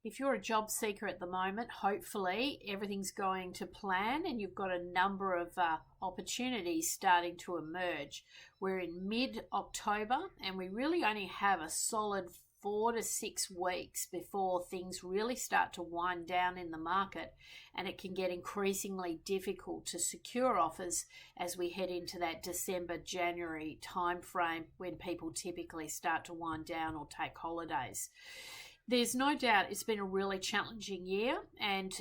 If you're a job seeker at the moment, hopefully everything's going to plan and you've got a number of opportunities starting to emerge. We're in mid October and we really only have a solid 4 to 6 weeks before things really start to wind down in the market, and it can get increasingly difficult to secure offers as we head into that December January timeframe when people typically start to wind down or take holidays. There's no doubt it's been a really challenging year, and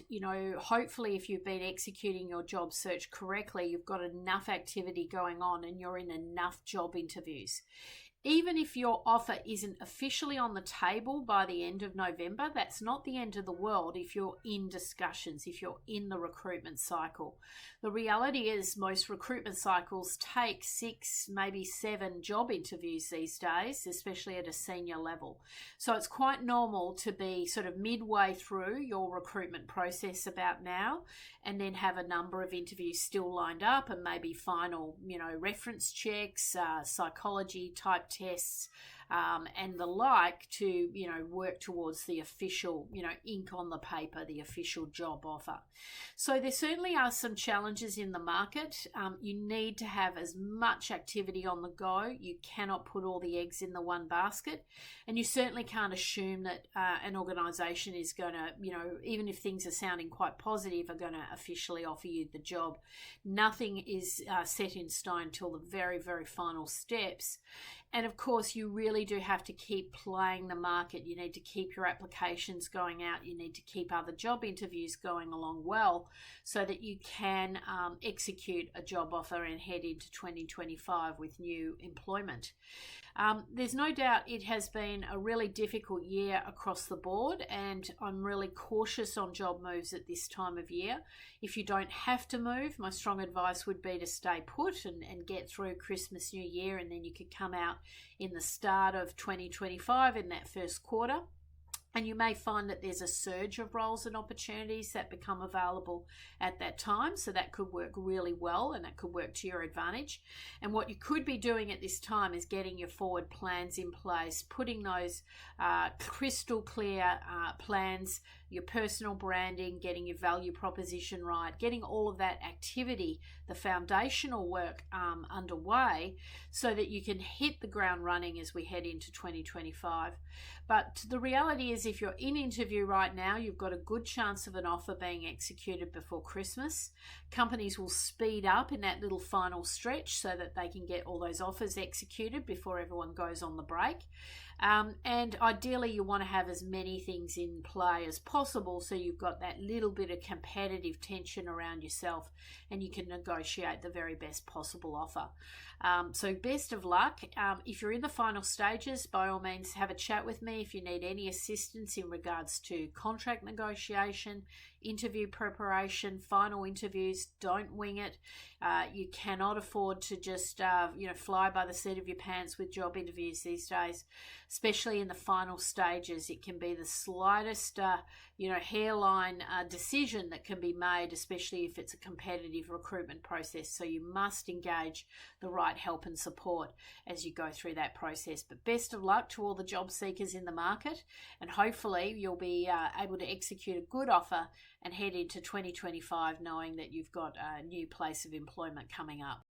hopefully if you've been executing your job search correctly, you've got enough activity going on and you're in enough job interviews. Even if your offer isn't officially on the table by the end of November, that's not the end of the world if you're in discussions, if you're in the recruitment cycle. The reality is most recruitment cycles take 6, maybe 7 job interviews these days, especially at a senior level. So it's quite normal to be sort of midway through your recruitment process about now, and then have a number of interviews still lined up and maybe final, reference checks, psychology type tests, and the like to work towards the official ink on the paper, the official job offer. So there certainly are some challenges in the market. You need to have as much activity on the go. You cannot put all the eggs in the one basket, and you certainly can't assume that an organisation is going to, even if things are sounding quite positive, are going to officially offer you the job. Nothing is set in stone till the very, very final steps. And of course, you really do have to keep playing the market. You need to keep your applications going out. You need to keep other job interviews going along well so that you can execute a job offer and head into 2025 with new employment. There's no doubt it has been a really difficult year across the board, and I'm really cautious on job moves at this time of year. If you don't have to move, my strong advice would be to stay put and get through Christmas, New Year, and then you could come out in the start of 2025 in that first quarter. And you may find that there's a surge of roles and opportunities that become available at that time. So that could work really well and that could work to your advantage. And what you could be doing at this time is getting your forward plans in place, putting those crystal clear plans, your personal branding, getting your value proposition right, getting all of that activity, the foundational work underway so that you can hit the ground running as we head into 2025. But the reality is if you're in interview right now, you've got a good chance of an offer being executed before Christmas. Companies will speed up in that little final stretch so that they can get all those offers executed before everyone goes on the break. And ideally you want to have as many things in play as possible so you've got that little bit of competitive tension around yourself and you can negotiate the very best possible offer. So best of luck. If you're in the final stages, by all means have a chat with me if you need any assistance in regards to contract negotiation, interview preparation, final interviews. Don't wing it. You cannot afford to just fly by the seat of your pants with job interviews these days, especially in the final stages. It can be the slightest hairline decision that can be made, especially if it's a competitive recruitment process. So you must engage the right help and support as you go through that process. But best of luck to all the job seekers in the market, and hopefully you'll be able to execute a good offer and head into 2025 knowing that you've got a new place of employment coming up.